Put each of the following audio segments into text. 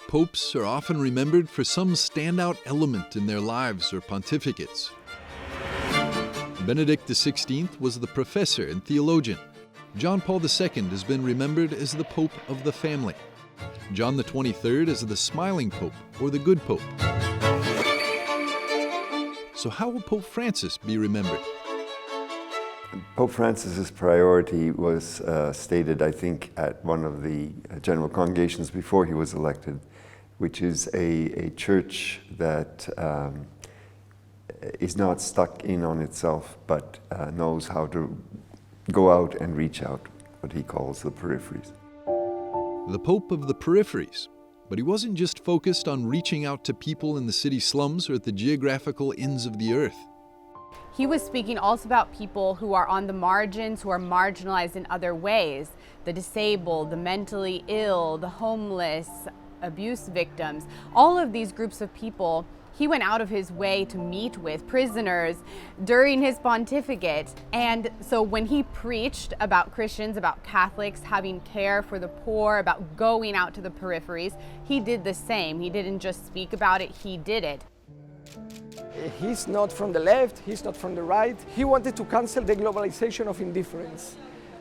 Popes are often remembered for some standout element in their lives or pontificates. Benedict XVI was the professor and theologian. John Paul II has been remembered as the Pope of the family. John XXIII as the smiling Pope or the good Pope. So how will Pope Francis be remembered? Pope Francis's priority was stated, I think, at one of the general congregations before he was elected, which is a church that is not stuck in on itself, but knows how to go out and reach out, what he calls the peripheries. The Pope of the Peripheries. But he wasn't just focused on reaching out to people in the city slums or at the geographical ends of the earth. He was speaking also about people who are on the margins, who are marginalized in other ways. The disabled, the mentally ill, the homeless, abuse victims. All of these groups of people, he went out of his way to meet with prisoners during his pontificate. And so when he preached about Christians, about Catholics having care for the poor, about going out to the peripheries, he did the same. He didn't just speak about it, he did it. He's not from the left, he's not from the right. He wanted to cancel the globalization of indifference.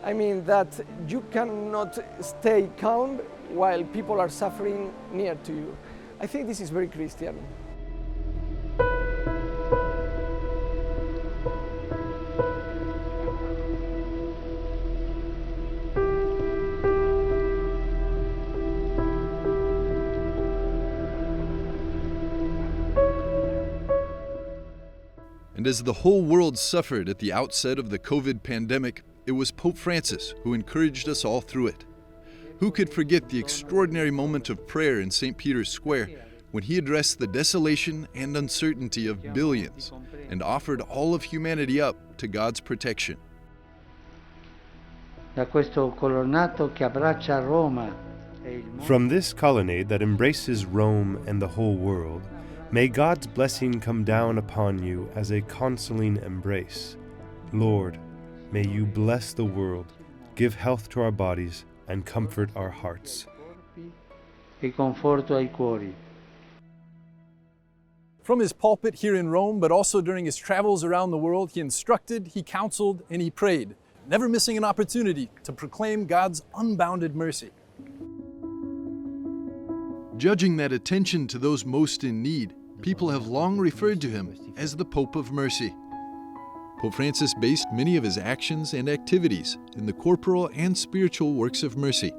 I mean that you cannot stay calm while people are suffering near to you. I think this is very Christian. And as the whole world suffered at the outset of the COVID pandemic, it was Pope Francis who encouraged us all through it. Who could forget the extraordinary moment of prayer in St. Peter's Square when he addressed the desolation and uncertainty of billions and offered all of humanity up to God's protection. From this colonnade that embraces Rome and the whole world, may God's blessing come down upon you as a consoling embrace. Lord, may you bless the world, give health to our bodies, and comfort our hearts. From his pulpit here in Rome, but also during his travels around the world, he instructed, he counseled, and he prayed, never missing an opportunity to proclaim God's unbounded mercy. Judging that attention to those most in need, people have long referred to him as the Pope of Mercy. Pope Francis based many of his actions and activities in the corporal and spiritual works of mercy.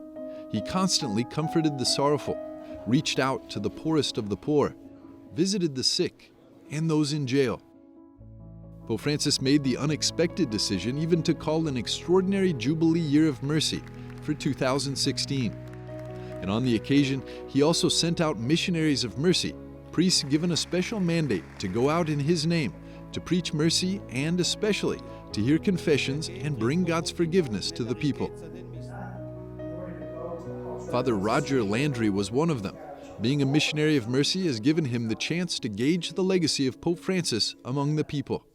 He constantly comforted the sorrowful, reached out to the poorest of the poor, visited the sick and those in jail. Pope Francis made the unexpected decision even to call an extraordinary Jubilee Year of Mercy for 2016. And on the occasion, he also sent out missionaries of mercy, priests given a special mandate to go out in his name to preach mercy and especially to hear confessions and bring God's forgiveness to the people. Father Roger Landry was one of them. Being a missionary of mercy has given him the chance to gauge the legacy of Pope Francis among the people.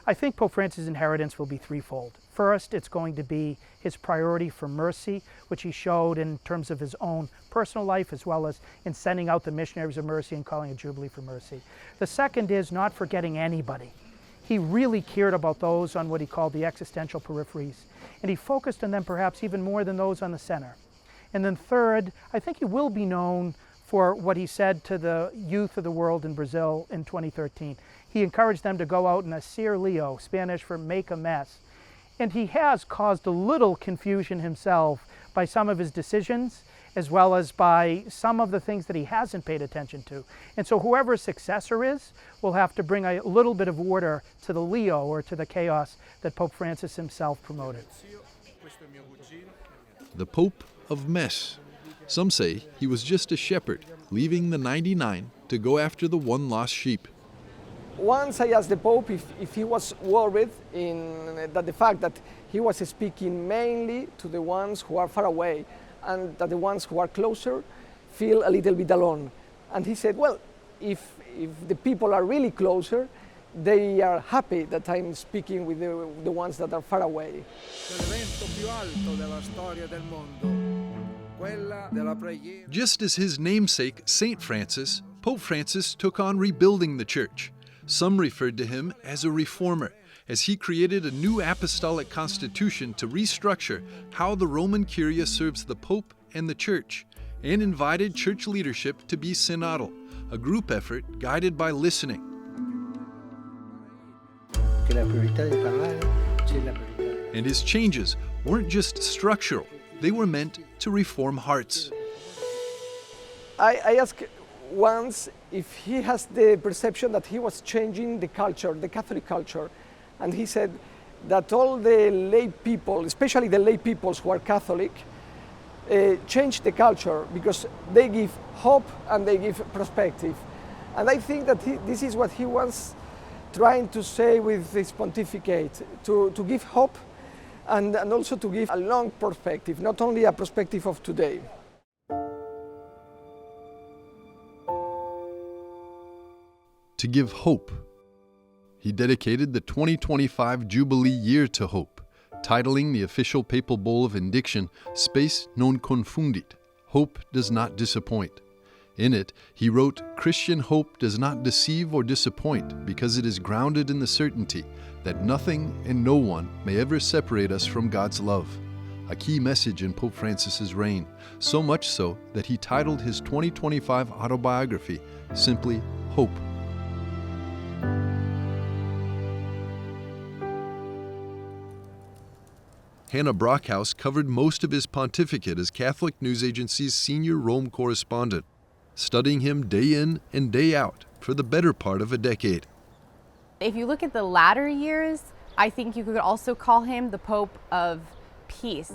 I think Pope Francis' inheritance will be threefold. First, it's going to be his priority for mercy, which he showed in terms of his own personal life as well as in sending out the missionaries of mercy and calling a Jubilee for mercy. The second is not forgetting anybody. He really cared about those on what he called the existential peripheries, and he focused on them perhaps even more than those on the center. And then third, I think he will be known for what he said to the youth of the world in Brazil in 2013. He encouraged them to go out and hacer lío, Spanish for make a mess. And he has caused a little confusion himself by some of his decisions, as well as by some of the things that he hasn't paid attention to. And so whoever his successor is will have to bring a little bit of order to the lío, or to the chaos that Pope Francis himself promoted. The Pope of Mess. Some say he was just a shepherd, leaving the 99 to go after the one lost sheep. Once I asked the Pope if he was worried that the fact that he was speaking mainly to the ones who are far away and that the ones who are closer feel a little bit alone. And he said, well, if the people are really closer, they are happy that I'm speaking with the ones that are far away. Just as his namesake, Saint Francis, Pope Francis took on rebuilding the church. Some referred to him as a reformer, as he created a new apostolic constitution to restructure how the Roman Curia serves the Pope and the Church, and invited church leadership to be synodal, a group effort guided by listening. And his changes weren't just structural, they were meant to reform hearts. I asked once if he has the perception that he was changing the culture, the Catholic culture, and he said that all the lay people, especially the lay peoples who are Catholic, change the culture because they give hope and they give perspective. And I think that this is what he was trying to say with this pontificate, to give hope and also to give a long perspective, not only a perspective of today. To give hope. He dedicated the 2025 Jubilee Year to hope, titling the official papal bull of indiction, Spes non confundit, Hope Does Not Disappoint. In it, he wrote, Christian hope does not deceive or disappoint because it is grounded in the certainty that nothing and no one may ever separate us from God's love. A key message in Pope Francis's reign, so much so that he titled his 2025 autobiography simply Hope. Hannah Brockhouse covered most of his pontificate as Catholic News Agency's senior Rome correspondent, studying him day in and day out for the better part of a decade. If you look at the latter years, I think you could also call him the Pope of Peace.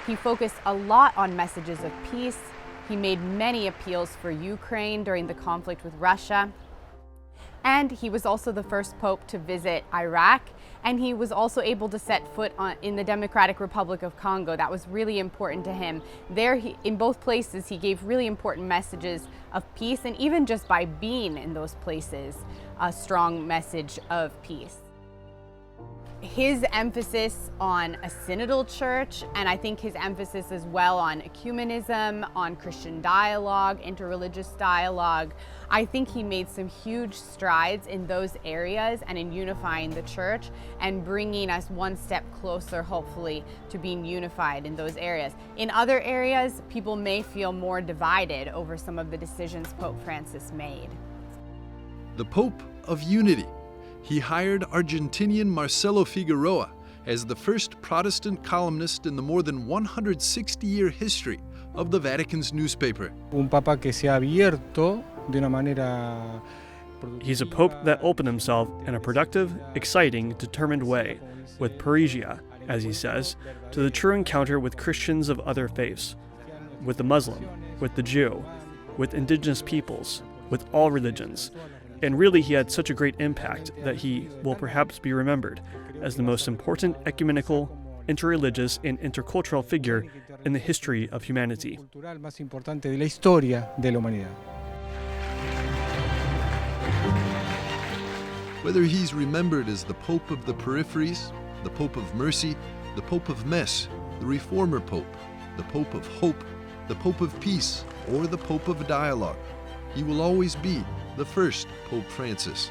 He focused a lot on messages of peace. He made many appeals for Ukraine during the conflict with Russia. And he was also the first pope to visit Iraq, and he was also able to set foot in the Democratic Republic of Congo. That was really important to him. There, in both places, he gave really important messages of peace, and even just by being in those places, a strong message of peace. His emphasis on a synodal church, and I think his emphasis as well on ecumenism, on Christian dialogue, interreligious dialogue, I think he made some huge strides in those areas and in unifying the church and bringing us one step closer, hopefully, to being unified in those areas. In other areas, people may feel more divided over some of the decisions Pope Francis made. The Pope of Unity. He hired Argentinian Marcelo Figueroa as the first Protestant columnist in the more than 160-year history of the Vatican's newspaper. He's a pope that opened himself in a productive, exciting, determined way, with Peripheries, as he says, to the true encounter with Christians of other faiths, with the Muslim, with the Jew, with indigenous peoples, with all religions. And really, he had such a great impact that he will perhaps be remembered as the most important ecumenical, interreligious, and intercultural figure in the history of humanity. Whether he's remembered as the Pope of the Peripheries, the Pope of Mercy, the Pope of Mess, the Reformer Pope, the Pope of Hope, the Pope of Peace, or the Pope of Dialogue, he will always be the first Pope Francis,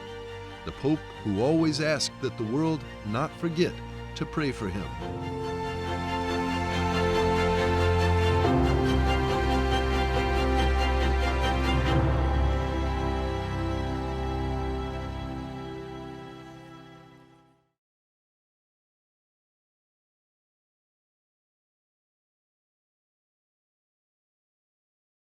the Pope who always asked that the world not forget to pray for him.